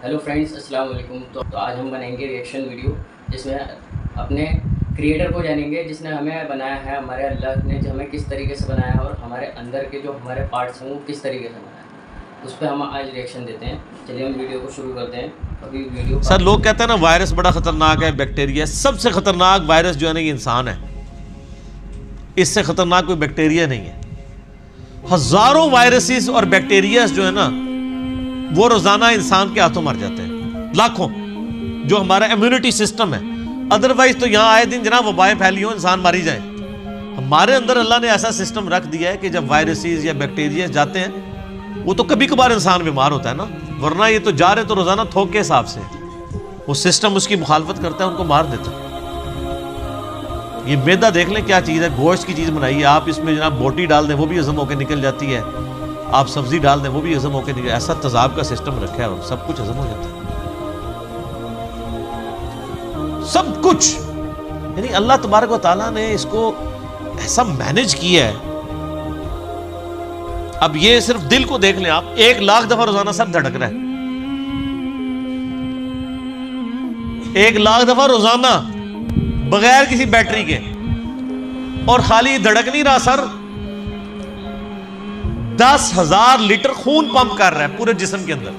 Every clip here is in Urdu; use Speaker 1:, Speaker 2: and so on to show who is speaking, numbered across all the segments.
Speaker 1: ہیلو فرینڈس، السلام علیکم۔ تو آج ہم بنائیں گے ریئیکشن ویڈیو، جس میں اپنے کریٹر کو جانیں گے جس نے ہمیں بنایا ہے، ہمارے اللہ نے ہمیں کس طریقے سے بنایا ہے اور ہمارے اندر کے جو ہمارے پارٹس ہیں وہ کس طریقے سے بنایا ہے، اس پہ ہم آج ریئیکشن دیتے ہیں۔ چلیے ہم ویڈیو کو شروع کرتے ہیں۔ ابھی ویڈیو
Speaker 2: سر لوگ کہتے ہیں نا وائرس بڑا خطرناک ہے، بیکٹیریا سب سے خطرناک وائرس جو ہے نا یہ انسان ہے، اس سے خطرناک کوئی بیکٹیریا نہیں ہے۔ ہزاروں وائرسز اور بیکٹیریاز جو ہے نا وہ روزانہ انسان کے ہاتھوں مر جاتے ہیں، لاکھوں، جو ہمارا امیونٹی سسٹم ہے۔ ادروائز تو یہاں آئے دن جناب وبائیں پھیلی ہوں، انسان ماری جائیں۔ ہمارے اندر اللہ نے ایسا سسٹم رکھ دیا ہے کہ جب وائرسز یا بیکٹیریا جاتے ہیں وہ تو کبھی کبھار انسان بیمار ہوتا ہے نا، ورنہ یہ تو جا رہے تو روزانہ تھوک کے حساب سے وہ سسٹم اس کی مخالفت کرتا ہے، ان کو مار دیتا ہے۔ یہ میدا دیکھ لیں کیا چیز ہے، گوشت کی چیز بنائی ہے، آپ اس میں جناب بوٹی ڈال دیں وہ بھی ہضم ہو کے نکل جاتی ہے، آپ سبزی ڈال دیں وہ بھی ہضم ہو کے نکل، ایسا تذاب کا سسٹم رکھا ہے اور سب کچھ ہضم ہو جاتا ہے، سب کچھ۔ یعنی اللہ تبارک و تعالیٰ نے اس کو ایسا مینج کیا ہے۔ اب یہ صرف دل کو دیکھ لیں آپ، 1,00,000 دفعہ روزانہ سر دھڑک رہا ہے، 1,00,000 دفعہ روزانہ بغیر کسی بیٹری کے، اور خالی دھڑک نہیں رہا سر، 10,000 لیٹر خون پمپ کر رہا ہے پورے جسم کے اندر۔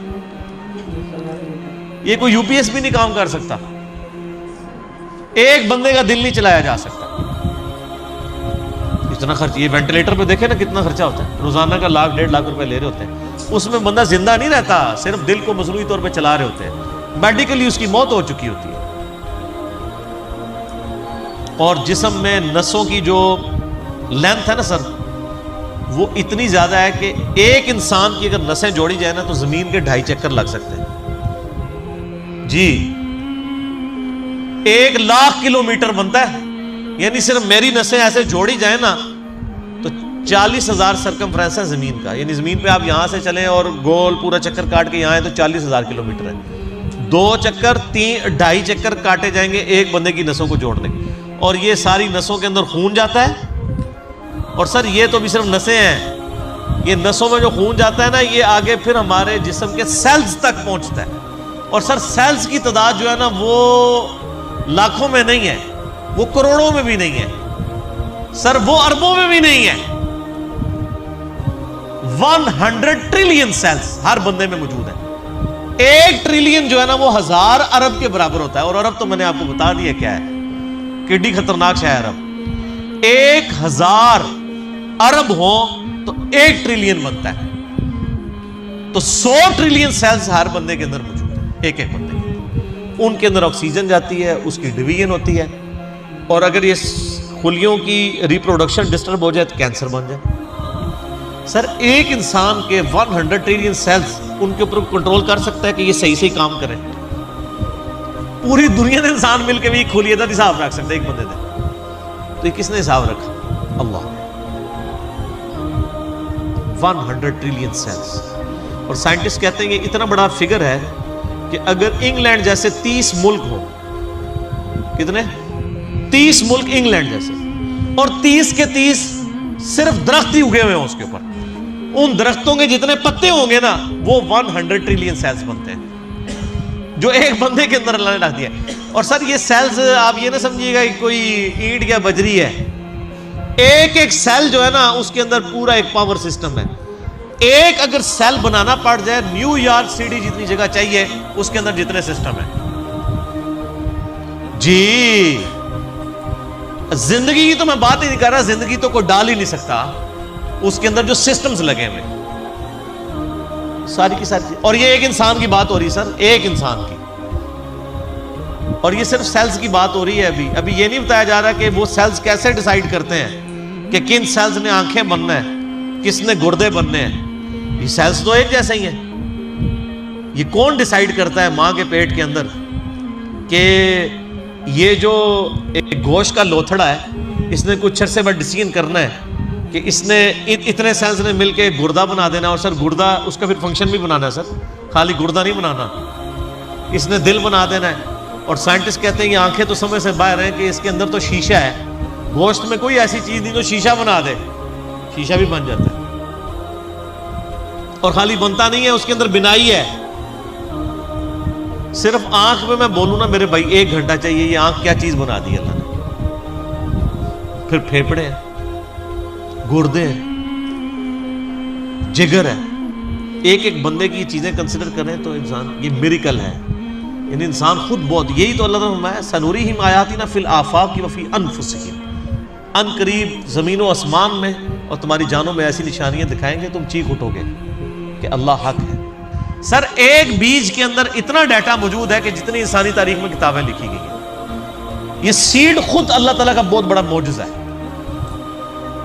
Speaker 2: یہ کوئی یو پی ایس بھی نہیں کام کر سکتا، ایک بندے کا دل نہیں چلایا جا سکتا۔ اتنا خرچ، یہ وینٹیلیٹر پہ دیکھیں نا کتنا خرچہ ہوتا ہے، روزانہ کا 1,00,000 1,50,000 روپے لے رہے ہوتے ہیں، اس میں بندہ زندہ نہیں رہتا، صرف دل کو مصنوعی طور پہ چلا رہے ہوتے ہیں، میڈیکلی اس کی موت ہو چکی ہوتی ہے۔ اور جسم میں نسوں کی جو لینتھ ہے نا سر، وہ اتنی زیادہ ہے کہ ایک انسان کی اگر نسیں جوڑی جائے نا تو زمین کے 2.5 چکر لگ سکتے ہیں جی، 1,00,000 کلومیٹر بنتا ہے۔ یعنی صرف میری نسیں ایسے جوڑی جائیں نا تو 40,000 سرکمفرنس ہے زمین کا، یعنی زمین پہ آپ یہاں سے چلیں اور گول پورا چکر کاٹ کے یہاں آئیں تو 40,000 کلومیٹر ہے۔ 2 چکر 2.5 چکر کاٹے جائیں گے ایک بندے کی نسوں کو جوڑنے کے، اور یہ ساری نسوں کے اندر خون جاتا ہے۔ اور سر یہ تو بھی صرف نسیں ہیں، یہ نسوں میں جو خون جاتا ہے نا یہ آگے پھر ہمارے جسم کے سیلز تک پہنچتا ہے، اور سر سیلز کی تعداد جو ہے نا وہ لاکھوں میں نہیں ہے، وہ کروڑوں میں بھی نہیں ہے سر، وہ اربوں میں بھی نہیں ہے۔ 100 ٹریلین سیلز ہر بندے میں موجود ہے۔ 1 ٹریلین جو ہے نا وہ 1000 ارب کے برابر ہوتا ہے، اور ارب تو میں نے آپ کو بتا دیا کیا ہے، کڈی خطرناک شے ہے ارب۔ 1000 ارب ہوں تو 1 ٹریلین بنتا ہے، تو 100 ٹریلین سیلز ہر بندے کے اندر موجود ہے، ایک ایک بندے کے۔ ان کے اندر آکسیجن جاتی ہے، اس کی ڈویژن ہوتی ہے، اور اگر یہ خلیوں کی ریپروڈکشن ڈسٹرب ہو جائے تو کینسر بن جائے۔ سر ایک انسان کے 100 ٹریلین سیلز ان کے اوپر کنٹرول کر سکتا ہے کہ یہ صحیح صحیح کام کریں؟ پوری دنیا کے انسان مل کے بھی ایک خلیے کا حساب رکھ سکتے ایک بندے نے، تو یہ کس نے حساب رکھا؟ اللہ نے۔ 100 ٹریلین سیلز، اور سائنٹسٹ کہتے ہیں کہ اتنا بڑا فگر ہے کہ اگر انگلینڈ جیسے 30 ملک ہو، کتنے 30 ملک انگلینڈ جیسے، اور 30 کے 30 صرف درخت ہی اگے ہوئے ہوں اس کے اوپر، ان درختوں کے جتنے پتے ہوں گے نا وہ 100 ٹریلین سیلز بنتے ہیں، جو ایک بندے کے اندر اللہ نے رکھ دیا۔ اور سر یہ سیلز آپ یہ نہ سمجھیے گا کہ کوئی اینٹ یا بجری ہے، ایک ایک سیل جو ہے نا اس کے اندر پورا ایک پاور سسٹم ہے۔ ایک اگر سیل بنانا پڑ جائے، نیو یارک سٹی جتنی جگہ چاہیے اس کے اندر جتنے سسٹم ہے جی۔ زندگی کی تو میں بات ہی نہیں کر رہا، زندگی تو کوئی ڈال ہی نہیں سکتا، اس کے اندر جو سسٹمز لگے ہوئے ساری کی ساری، اور یہ ایک انسان کی بات ہو رہی ہے سر، ایک انسان کی، اور یہ صرف سیلز کی بات ہو رہی ہے۔ ابھی یہ نہیں بتایا جا رہا کہ وہ سیلز کیسے ڈیسائیڈ کرتے ہیں کہ کن سیلز نے آنکھیں بننا ہے، کس نے گردے بننے ہیں۔ یہ سیلز تو ایک جیسے ہی ہیں، یہ کون ڈیسائیڈ کرتا ہے ماں کے پیٹ کے اندر کہ یہ جو ایک گوشت کا لوتھڑا ہے اس نے کچھ عرصے بعد ڈیسیژن کرنا ہے کہ اس نے اتنے سیلز نے مل کے گردہ بنا دینا، اور سر گردہ اس کا پھر فنکشن بھی بنانا ہے سر، خالی گردہ نہیں بنانا، اس نے دل بنا دینا ہے۔ اور سائنٹسٹ کہتے ہیں یہ آنکھیں تو سمجھ سے باہر ہیں کہ اس کے اندر تو شیشہ ہے، گوشت میں کوئی ایسی چیز نہیں جو شیشہ بنا دے، شیشہ بھی بن جاتا ہے، اور خالی بنتا نہیں ہے، اس کے اندر بنائی ہے، صرف آنکھ میں میں بولوں نا میرے بھائی 1 گھنٹہ چاہیے. یہ آنکھ کیا چیز بنا دی اللہ نے. پھر پھیپڑے ہیں, گردے ہیں, جگر ہے. ایک ایک بندے کی یہ چیزیں کنسیڈر کریں تو انسان, یہ میریکل ہے. یعنی انسان خود بہت, یہی تو اللہ نے فرمایا سنوریہم آیاتنا فی الآفاق وفی انفسہم. ان قریب زمین و آسمان میں اور تمہاری جانوں میں ایسی نشانیاں دکھائیں گے تم چیخ اٹھو گے کہ اللہ حق ہے. سر ایک بیج کے اندر اتنا ڈیٹا موجود ہے کہ جتنی انسانی تاریخ میں کتابیں لکھی گئی ہیں. یہ سیڈ خود اللہ تعالیٰ کا بہت بڑا معجزہ ہے.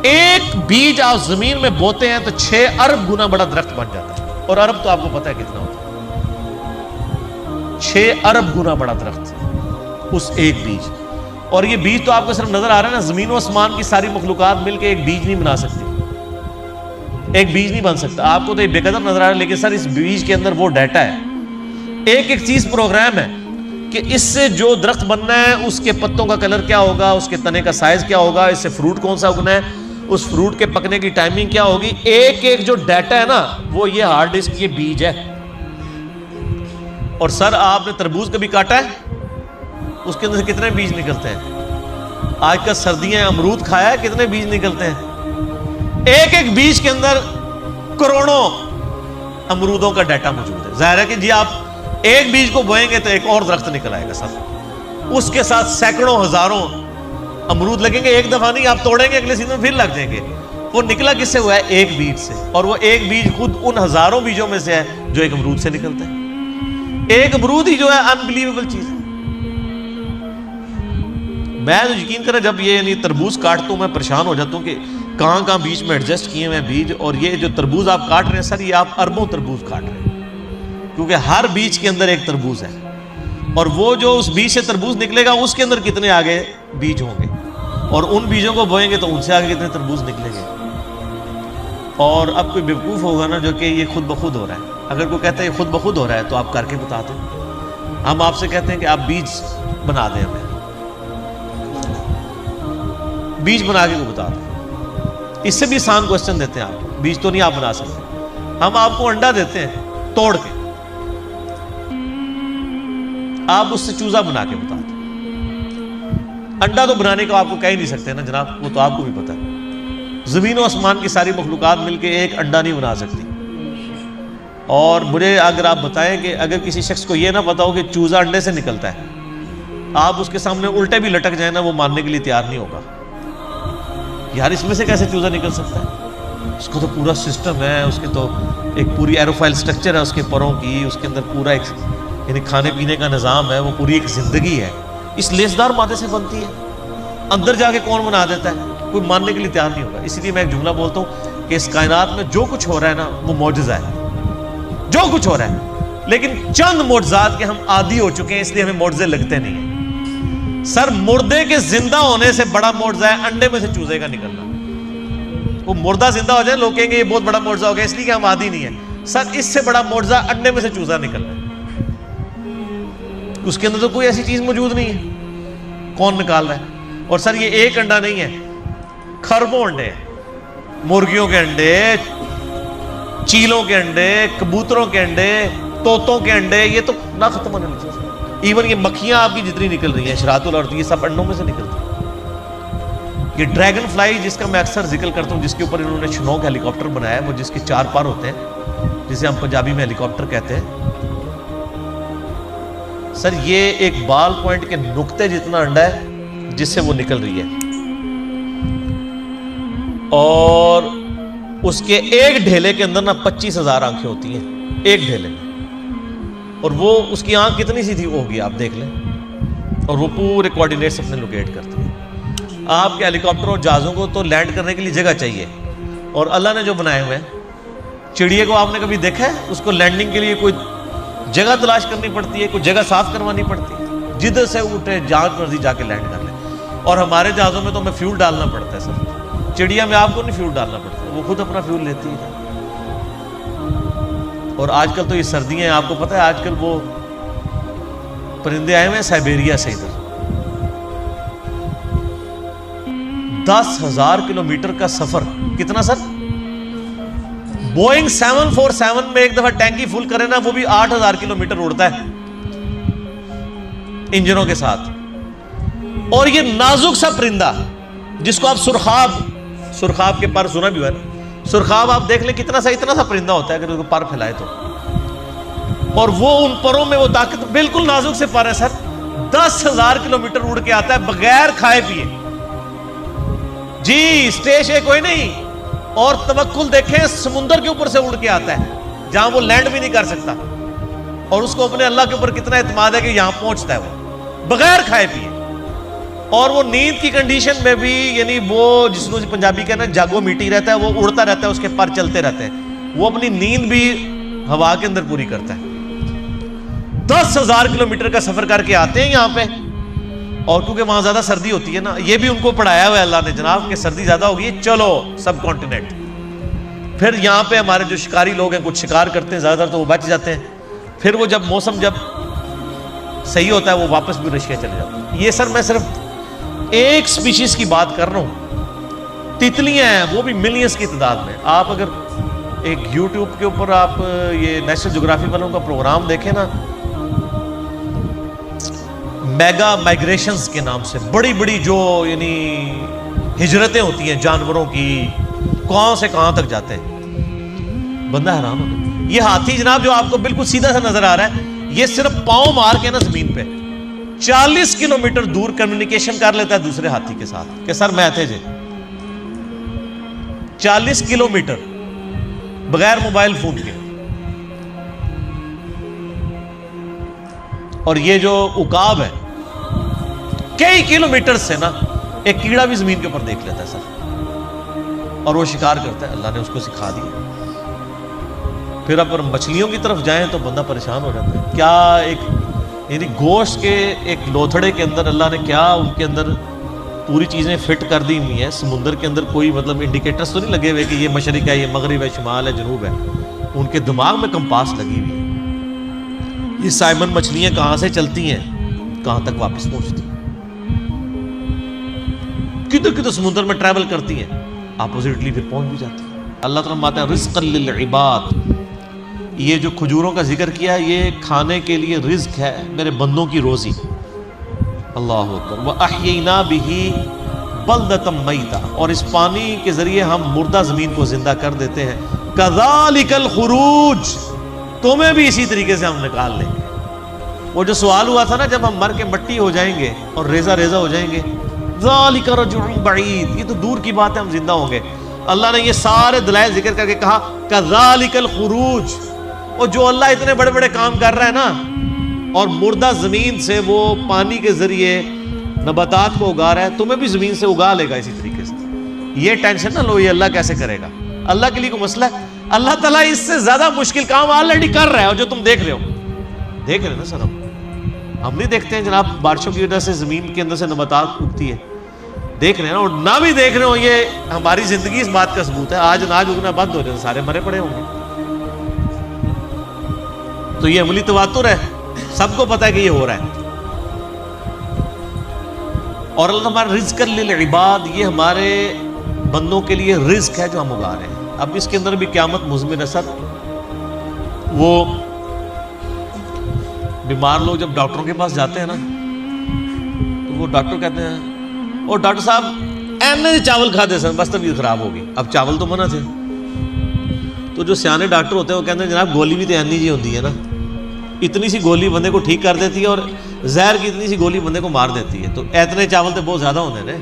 Speaker 2: ایک بیج آپ زمین میں بوتے ہیں تو 6 ارب گنا بڑا درخت بن جاتا ہے. اور ارب تو آپ کو پتا ہے کتنا ہوتا ہے, 6 ارب گنا بڑا درخت اس ایک بیج. اور یہ بیج تو آپ کو صرف نظر آ رہا ہے نا, زمین و آسمان کی ساری مخلوقات مل کے ایک بیج نہیں بنا سکتی, ایک بیج نہیں بن سکتا. آپ کو تو یہ بے قدر نظر آ رہا ہے, لیکن سر اس بیج کے اندر وہ ڈیٹا ہے, ایک ایک چیز پروگرام ہے کہ اس سے جو درخت بننا ہے اس کے پتوں کا کلر کیا ہوگا, اس کے تنے کا سائز کیا ہوگا, اس سے فروٹ کون سا اگنا ہے, اس فروٹ کے پکنے کی ٹائمنگ کیا ہوگی. ایک ایک جو ڈیٹا ہے نا وہ یہ ہارڈ ڈسک, یہ بیج ہے. اور سر آپ نے تربوز کبھی کاٹا ہے, اس کے اندر سے کتنے بیج نکلتے ہیں. آج کل سردیاں, امرود کھایا ہے, کتنے بیج نکلتے ہیں. ایک ایک بیج کے اندر کروڑوں امرودوں کا ڈیٹا موجود ہے. ظاہر ہے کہ جی آپ ایک بیج کو بوئیں گے تو ایک اور درخت نکل آئے گا سر, اس کے ساتھ سینکڑوں ہزاروں امرود لگیں گے. ایک دفعہ نہیں, آپ توڑیں گے اگلے سیزن میں پھر لگ جائیں گے. وہ نکلا کس سے ہوا ہے, ایک بیج سے. اور وہ ایک بیج خود ان ہزاروں بیجوں میں سے ہے جو ایک امرود سے نکلتا ہے. ایک امرود ہی جو ہے انبلیویبل چیز ہے. میں تو یقین کریں جب یہ یعنی تربوز کاٹتا ہوں میں پریشان ہو جاتا ہوں کہ کہاں کہاں بیچ میں ایڈجسٹ کیے ہوئے ہیں بیج. اور یہ جو تربوز آپ کاٹ رہے ہیں سر, یہ آپ اربوں تربوز کاٹ رہے ہیں, کیونکہ ہر بیج کے اندر ایک تربوز ہے. اور وہ جو اس بیج سے تربوز نکلے گا اس کے اندر کتنے آگے بیج ہوں گے, اور ان بیجوں کو بوئیں گے تو ان سے آگے کتنے تربوز نکلیں گے. اور اب کوئی بیوقوف ہوگا نا جو کہ یہ خود بخود ہو رہا ہے. اگر کوئی کہتا ہے یہ خود بخود ہو رہا ہے تو آپ کر کے بتا دیں. ہم آپ سے کہتے ہیں کہ آپ بیج بنا دیں, ہمیں بیج بنا کے کو بتا دیں. اس سے بھی آسان کوشچن دیتے ہیں آپ, بیج تو نہیں آپ بنا سکتے. ہم آپ کو انڈا دیتے ہیں توڑ کے, آپ اس سے چوزا بنا کے بتا دیں. انڈا تو بنانے کو آپ کو کہہ ہی نہیں سکتے نا جناب, وہ تو آپ کو بھی پتا ہے. زمین و آسمان کی ساری مخلوقات مل کے ایک انڈا نہیں بنا سکتی. اور مجھے اگر آپ بتائیں کہ اگر کسی شخص کو یہ نہ پتا ہو کہ چوزا انڈے سے نکلتا ہے, آپ اس کے سامنے الٹے بھی لٹک جائیں نا, وہ ماننے کے لیے تیار نہیں ہوگا. یار اس میں سے کیسے چوزا نکل سکتا ہے, اس کو تو پورا سسٹم ہے, اس کے تو ایک پوری ایروفائل سٹرکچر ہے اس کے پروں کی, اس کے اندر پورا ایک یعنی کھانے پینے کا نظام ہے, وہ پوری ایک زندگی ہے. اس لیسدار مادے سے بنتی ہے, اندر جا کے کون بنا دیتا ہے, کوئی ماننے کے لیے تیار نہیں ہوگا. اسی لیے میں ایک جملہ بولتا ہوں کہ اس کائنات میں جو کچھ ہو رہا ہے نا وہ معجزہ ہے, جو کچھ ہو رہا ہے. لیکن چند معجزات کے ہم عادی ہو چکے ہیں, اس لیے ہمیں معجزے لگتے نہیں ہیں. سر مردے کے زندہ ہونے سے بڑا معجزہ ہے انڈے میں سے چوزے کا نکلنا. وہ مردہ زندہ ہو جائے لوگ کہیں گے یہ بہت بڑا معجزہ ہو گیا, اس لیے کہ ہم عادی نہیں ہیں. سر اس سے بڑا معجزہ انڈے میں سے چوزا نکلنا ہے. اس کے اندر تو کوئی ایسی چیز موجود نہیں ہے, کون نکال رہا ہے. اور سر یہ ایک انڈا نہیں ہے, خربوں انڈے ہیں. مرغیوں کے انڈے, چیلوں کے انڈے, کبوتروں کے انڈے, طوطوں کے انڈے, یہ تو نہ ختم ہونے لگے. ایون یہ مکھیاں آپ کی جتنی نکل رہی ہیں شراط الارض, یہ سب انڈوں میں سے نکلتی ہیں. یہ ڈریگن فلائی جس کا میں اکثر ذکر کرتا ہوں, جس کے اوپر انہوں نے شنوک ہیلی کاپٹر بنایا ہے, وہ جس کے 4 پر ہوتے ہیں, جسے ہم پنجابی میں ہیلی کاپٹر کہتے ہیں. سر یہ ایک بال پوائنٹ کے نقطے جتنا انڈا ہے جس سے وہ نکل رہی ہے, اور اس کے ایک ڈھیلے کے اندر نا 25,000 آنکھیں ہوتی ہیں ایک ڈھیلے میں. اور وہ اس کی آنکھ کتنی سی تھی وہ ہوگی آپ دیکھ لیں, اور وہ پورے کوآرڈینیٹس اپنے لوکیٹ کرتی ہیں. آپ کے ہیلی کاپٹر اور جہازوں کو تو لینڈ کرنے کے لیے جگہ چاہیے, اور اللہ نے جو بنائے ہوئے ہیں, چڑیے کو آپ نے کبھی دیکھا ہے, اس کو لینڈنگ کے لیے کوئی جگہ تلاش کرنی پڑتی ہے, کوئی جگہ صاف کروانی پڑتی ہے, جدھر سے اٹھے جہاز مرضی جا کے لینڈ کر لیں. اور ہمارے جہازوں میں تو ہمیں فیول ڈالنا پڑتا ہے سر, چڑیا میں آپ کو نہیں فیول ڈالنا پڑتا, وہ خود اپنا فیول لیتی ہے. اور آج کل تو یہ سردیاں ہیں, آپ کو پتہ ہے آج کل وہ پرندے آئے ہوئے ہیں سائبیریا سے, ادھر 10,000 کلومیٹر کا سفر. کتنا سر؟ بوئنگ 747 میں ایک دفعہ ٹینکی فل کرے نا, وہ بھی 8,000 کلومیٹر اڑتا ہے. انجنوں کے ساتھ. اور یہ نازک سا پرندہ جس کو آپ سرخاب کے پر سنا بھی ہوا ہے. سرخاب آپ دیکھ لیں اتنا سا پرندہ ہوتا ہے اگر اس کو پر پھیلائے تو, اور وہ ان پروں میں وہ طاقت, بالکل نازک سے پر ہے سر. 10,000 کلومیٹر اڑ کے آتا ہے بغیر کھائے پیے. جی اسٹیش ہے کوئی نہیں. اور توکل دیکھیں, سمندر کے اوپر سے اڑ کے آتا ہے جہاں وہ لینڈ بھی نہیں کر سکتا, اور اس کو اپنے اللہ کے اوپر کتنا اعتماد ہے کہ یہاں پہنچتا ہے وہ بغیر کھائے پیے. اور وہ نیند کی کنڈیشن میں بھی, یعنی وہ جس کو پنجابی کہنا ہے جاگو میٹی رہتا ہے, وہ اڑتا رہتا ہے, اس کے پر چلتے رہتے ہیں, وہ اپنی نیند بھی ہوا کے اندر پوری کرتا ہے. 10,000 کلومیٹر کا سفر کر کے آتے ہیں یہاں پہ, اور کیونکہ وہاں زیادہ سردی ہوتی ہے نا, یہ بھی ان کو پڑھایا ہوا ہے اللہ نے جناب کہ سردی زیادہ ہوگی, چلو سب کانٹیننٹ. پھر یہاں پہ ہمارے جو شکاری لوگ ہیں کچھ شکار کرتے ہیں, زیادہ تر تو وہ بچ جاتے ہیں. پھر وہ جب موسم جب صحیح ہوتا ہے وہ واپس بھی رشیا چلے جاتے ہیں. یہ سر میں صرف ایک سپیشیز کی بات کر رہا ہوں. تتلیاں ہیں وہ بھی ملینز کی تعداد میں. آپ اگر ایک یوٹیوب کے اوپر آپ یہ نیشنل جغرافی والوں کا پروگرام دیکھیں نا, میگا مائگریشنز کے نام سے بڑی بڑی جو یعنی ہجرتیں ہوتی ہیں جانوروں کی, کہاں سے کہاں تک جاتے ہیں, بندہ حیران ہوتا ہے. یہ ہاتھی جناب جو آپ کو بالکل سیدھا سا نظر آ رہا ہے, یہ صرف پاؤں مار کے نا زمین پہ 40 کلومیٹر دور کمیونیکیشن کر لیتا ہے دوسرے ہاتھی کے ساتھ کہ سر میں تھے جی. 40 کلومیٹر بغیر موبائل فون کے. اور یہ جو عقاب ہے کئی کلومیٹر سے نا ایک کیڑا بھی زمین کے اوپر دیکھ لیتا ہے سر, اور وہ شکار کرتا ہے. اللہ نے اس کو سکھا دیا. پھر اگر مچھلیوں کی طرف جائیں تو بندہ پریشان ہو جاتا ہے. کیا ایک یعنی گوشت کے ایک لوتھڑے کے اندر اللہ نے کیا ان کے اندر پوری چیزیں فٹ کر دی ہوئی ہیں. سمندر کے اندر کوئی مطلب انڈیکیٹرز تو نہیں لگے ہوئے کہ یہ مشرق ہے, یہ مغرب ہے, شمال ہے, جنوب ہے. ان کے دماغ میں کمپاس لگی ہوئی ہے. یہ سائمن مچھلیاں کہاں سے چلتی ہیں, کہاں تک واپس پہنچتی ہیں, کدھر کدھر سمندر میں ٹریول کرتی ہیں, اپوزٹلی پھر پہنچ بھی جاتی ہیں. اللہ تعالیٰ فرماتا ہے رزقا للعباد. یہ جو کھجوروں کا ذکر کیا ہے یہ کھانے کے لیے رزق ہے, میرے بندوں کی روزی. اللہ اکبر. وَأَحْيَيْنَا بِهِ بَلْدَةً مَيْتًا. اور اس پانی کے ذریعے ہم مردہ زمین کو زندہ کر دیتے ہیں. كَذَلِكَ الْخُرُوجِ. تمہیں بھی اسی طریقے سے ہم نکال لیں گے. وہ جو سوال ہوا تھا نا جب ہم مر کے مٹی ہو جائیں گے اور ریزہ ریزہ ہو جائیں گے, ذَلِكَ رَجْعٌ بَعِيدٌ. یہ تو دور کی بات ہے, ہم زندہ ہوں گے. اللہ نے یہ سارے دلائل ذکر کر کے کہا كَذَلِكَ الْخُرُوجِ. اور جو اللہ اتنے بڑے بڑے کام کر رہا ہے نا, اور مردہ زمین سے وہ پانی کے ذریعے نباتات کو اگا رہا ہے, تمہیں بھی زمین سے اگا لے گا اسی طریقے سے. یہ ٹینشن نہ لو یہ اللہ کیسے کرے گا, اللہ کے لیے کوئی مسئلہ ہے. اللہ تعالیٰ اس سے زیادہ مشکل کام آلریڈی کر رہا ہے. اور جو تم دیکھ رہے ہو, دیکھ رہے ہیں نا سر, ہم نہیں دیکھتے ہیں جناب بارشوں کی وجہ سے زمین کے اندر سے نباتات اگتی ہے, دیکھ رہے ہیں نا. اور نہ بھی دیکھ رہے ہو, یہ ہماری زندگی اس بات کا ثبوت ہے. آج اناج اگنا بند ہو جائے سارے مرے پڑے ہوں گے. تو یہ عملی تواتر ہے, سب کو پتا ہے کہ یہ ہو رہا ہے. اور اللہ ہمارا رزق للعباد, یہ ہمارے بندوں کے لیے رزق ہے جو ہم اگا رہے ہیں. اب اس کے اندر بھی قیامت مضمر ہے سر. وہ بیمار لوگ جب ڈاکٹروں کے پاس جاتے ہیں نا تو وہ ڈاکٹر کہتے ہیں اور ڈاکٹر صاحب اینے چاول کھا دے سر بس طبیعت خراب ہوگی. اب چاول تو منع تھے, تو جو سیانے ڈاکٹر ہوتے ہیں وہ کہتے ہیں جناب گولی بھی تو اینی جی ہوتی ہے نا, اتنی سی گولی بندے کو ٹھیک کر دیتی ہے اور زہر کی اتنی سی گولی بندے کو مار دیتی ہے. تو اتنے چاول تو بہت زیادہ ہونے نا.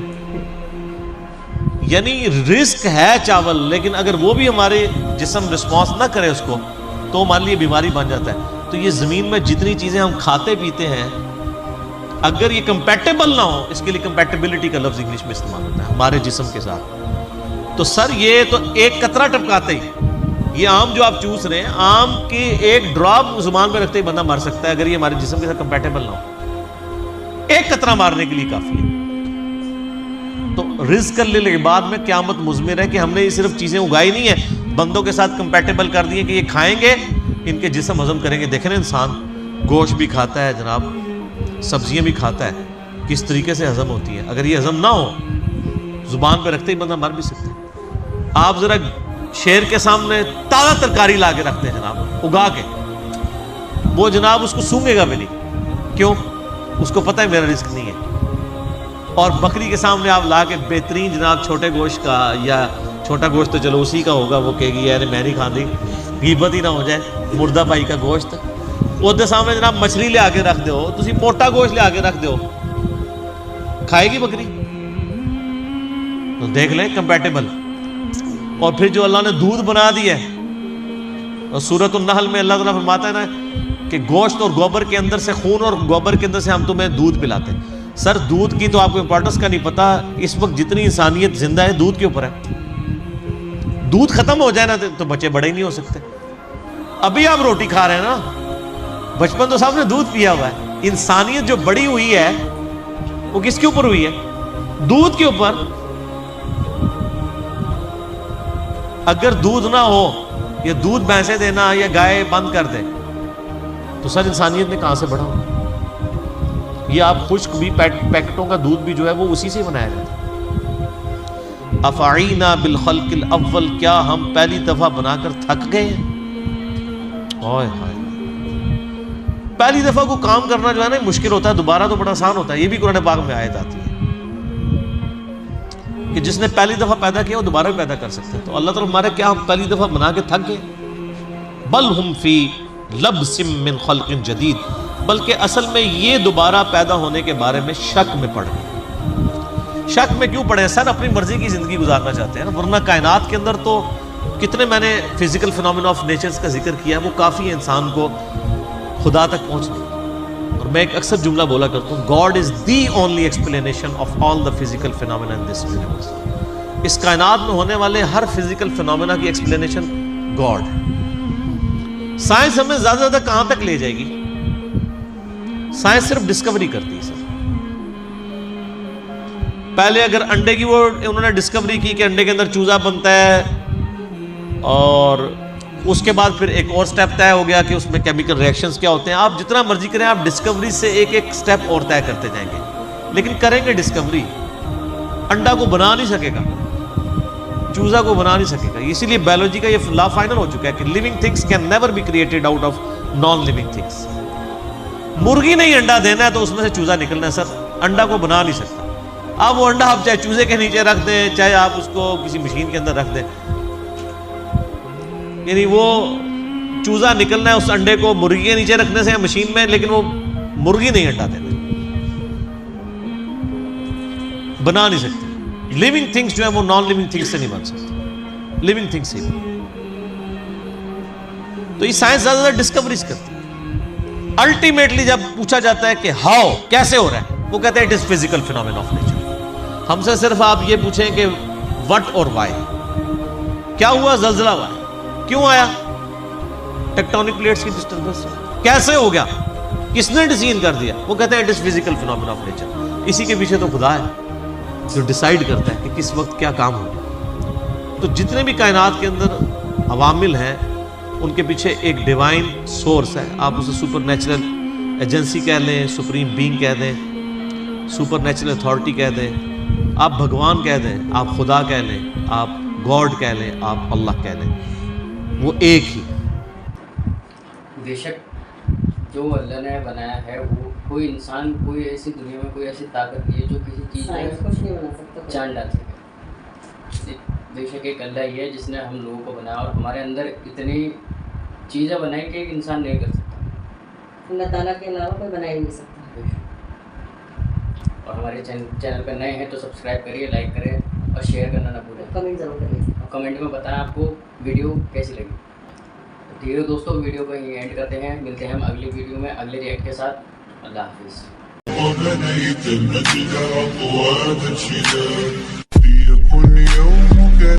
Speaker 2: یعنی رزق ہے چاول, لیکن اگر وہ بھی ہمارے جسم رسپانس نہ کرے اس کو تو ہمارے لیے بیماری بن جاتا ہے. تو یہ زمین میں جتنی چیزیں ہم کھاتے پیتے ہیں اگر یہ کمپیٹیبل نہ ہو, اس کے لیے کمپیٹیبلٹی کا لفظ انگلش میں استعمال ہوتا ہے ہمارے جسم کے ساتھ. تو سر یہ تو ایک قطرہ ٹپکاتے ہی, یہ آم جو آپ چوس رہے ہیں آم کی ایک ڈراپ زبان پہ رکھتے ہی بندہ مر سکتا ہے اگر یہ ہمارے جسم کے ساتھ کمپیٹیبل نہ ہو. ایک قطرہ مارنے کے لیے کافی ہے. تو رزق للعباد میں قیامت مضمر ہے کہ ہم نے یہ صرف چیزیں اگائی نہیں ہیں, بندوں کے ساتھ کمپیٹیبل کر دی ہیں کہ یہ کھائیں گے ان کے جسم ہضم کریں گے. دیکھیں نا انسان گوشت بھی کھاتا ہے جناب, سبزیاں بھی کھاتا ہے, کس طریقے سے ہضم ہوتی ہیں. اگر یہ ہضم نہ ہو زبان پہ رکھتے ہی بندہ مر بھی سکتا ہے. آپ ذرا شیر کے سامنے تازہ ترکاری لا کے رکھتے ہیں جناب اگا کے, وہ جناب اس کو سونگے گا بھی نہیں. کیوں؟ اس کو پتہ ہے میرا رزق نہیں ہے. اور بکری کے سامنے آپ لا کے بہترین جناب چھوٹے گوشت کا, یا چھوٹا گوشت تو چلو اسی کا ہوگا, وہ کہے گی یار میں نہیں کھاندی, غیبت ہی نہ ہو جائے, مردہ پائی کا گوشت. وہ سامنے جناب مچھلی لے آ کے رکھ دو, تسی موٹا گوشت لے آ کے رکھ دو, کھائے گی بکری؟ تو دیکھ لیں کمپیٹیبل. اور پھر جو اللہ نے دودھ بنا دی ہے, اور سورۃ النحل میں اللہ تعالیٰ فرماتا ہے نا کہ گوشت اور گوبر کے اندر سے, خون اور گوبر کے اندر سے ہم تمہیں دودھ پلاتے ہیں. سر دودھ کی تو آپ کو امپورٹنس کا نہیں پتا. اس وقت جتنی انسانیت زندہ ہے دودھ کے اوپر ہے. دودھ ختم ہو جائے نا تو بچے بڑے ہی نہیں ہو سکتے. ابھی آپ روٹی کھا رہے ہیں نا, بچپن تو صاحب نے دودھ پیا ہوا ہے. انسانیت جو بڑی ہوئی ہے وہ کس کے اوپر ہوئی ہے؟ دودھ کے اوپر. اگر دودھ نہ ہو, یا دودھ بھینسیں دینا یا گائے بند کر دے, تو سر انسانیت نے کہاں سے بڑھا ہو؟ یہ آپ خشک بھی پیکٹوں کا دودھ بھی جو ہے وہ اسی سے بنایا جاتا ہے. افعینا بالخلق الاول, کیا ہم پہلی دفعہ بنا کر تھک گئے ہیں؟ اوئے ہائے, پہلی دفعہ کو کام کرنا جو ہے نا مشکل ہوتا ہے, دوبارہ تو بڑا آسان ہوتا ہے. یہ بھی قرآن پاک میں آیت آتی ہے کہ جس نے پہلی دفعہ پیدا کیا وہ دوبارہ بھی پیدا کر سکتے ہیں. تو اللہ تعالیٰ ہمارے, کیا ہم پہلی دفعہ بنا کے تھک گئے؟ بل ہم فی لبس من خلق جدید, بلکہ اصل میں یہ دوبارہ پیدا ہونے کے بارے میں شک میں پڑ گئے. شک میں کیوں پڑے؟ سر اپنی مرضی کی زندگی گزارنا چاہتے ہیں نا, ورنہ کائنات کے اندر تو کتنے, میں نے فزیکل فینومینا آف نیچرز کا ذکر کیا, وہ کافی ہے انسان کو خدا تک پہنچنے. اور میں ایک اکثر جملہ بولا کرتا ہوں, God is the only explanation of all the physical phenomena in this universe. اس کائنات میں ہونے والے ہر فزیکل فینومینا کی ایکسپلینیشن گاڈ ہے. سائنس ہمیں زیادہ زیادہ کہاں تک لے جائے گی؟ سائنس صرف ڈسکوری کرتی ہے سر. پہلے اگر انڈے کی وہ انہوں نے ڈسکوری کی کہ انڈے کے اندر چوزا بنتا ہے, اور اس کے بعد پھر ایک اور سٹیپ طے ہو گیا کہ اس میں کیمیکل ریئیکشنز کیا ہوتے ہیں. آپ جتنا مرضی کریں, آپ ڈسکوری سے ایک ایک سٹیپ اور طے کرتے جائیں گے, لیکن کریں گے ڈسکوری. انڈا کو بنا نہیں سکے گا, چوزا کو بنا نہیں سکے گا. اسی لیے بایولوجی کا یہ لا فائنل ہو چکا ہے کہ living things can never be created out of non living things. مرغی نہیں انڈا دینا ہے تو اس میں سے چوزا نکلنا ہے سر, انڈا کو بنا نہیں سکتا. اب وہ انڈا آپ چاہے چوزے کے نیچے رکھ دیں, چاہے آپ اس کو کسی مشین کے اندر رکھ دیں, یعنی وہ چوزا نکلنا ہے اس انڈے کو مرغی کے نیچے رکھنے سے یا مشین میں, لیکن وہ مرغی نہیں انڈا دینا, بنا نہیں سکتے. لیونگ تھنگس جو ہے وہ نان لیونگ تھنگس سے نہیں بن سکتی, لیونگ تھنگس سے. تو یہ سائنس زیادہ زیادہ ڈسکوریز کرتی ہے. الٹیمیٹلی جب پوچھا جاتا ہے کہ ہاؤ, کیسے ہو رہا ہے, وہ کہتے ہیں it is physical phenomena of nature. ہم سے صرف آپ یہ پوچھیں کہ وٹ اور وائی, کیا ہوا؟ زلزلہ ہوا, کیوں آیا؟ ٹیکٹونک پلیٹس کی ڈسٹربنس. کیسے ہو گیا؟ کس نے ڈیزائن کر دیا؟ وہ کہتے ہیں it is physical phenomena of nature. اسی کے پیچھے تو خدا ہے جو ڈیسائیڈ کرتا ہے کہ کس وقت کیا کام ہوگا. تو جتنے بھی کائنات کے اندر عوامل ہیں ان کے پیچھے ایک ڈیوائن سورس ہے. آپ اسے سپر نیچرل ایجنسی کہہ لیں, سپریم بینگ کہہ دیں, سپر نیچرل اتھارٹی کہہ دیں, آپ بھگوان کہہ دیں, آپ خدا کہہ لیں, آپ گاڈ کہہ لیں, آپ اللہ کہہ لیں, وہ ایک ہی.
Speaker 1: بے شک جو اللہ نے بنایا ہے وہ کوئی انسان, کوئی ایسی دنیا میں کوئی ایسی طاقت نہیں ہے جو کسی چیز کو جان ڈال سکے. بے شک ایک اللہ ہی ہے جس نے ہم لوگوں کو بنایا, اور ہمارے اندر اتنی چیزیں بنائی کہ ایک انسان نہیں کر سکتا.
Speaker 3: اللہ تعالیٰ کے علاوہ کوئی بنا ہی نہیں سکتا.
Speaker 1: اور ہمارے چینل پہ نئے ہیں تو سبسکرائب کریے, لائک کریں اور شیئر کرنا نہ بھولیں.
Speaker 3: کمنٹ ضرور کریے,
Speaker 1: اور کمنٹ میں بتائیں آپ کو ویڈیو کیسی لگی. ٹھیک ہے دوستوں, ویڈیو کو یہیں اینڈ کرتے ہیں. ملتے ہیں ہم اگلی ویڈیو میں اگلے ریئیکٹ کے ساتھ. اللہ حافظ.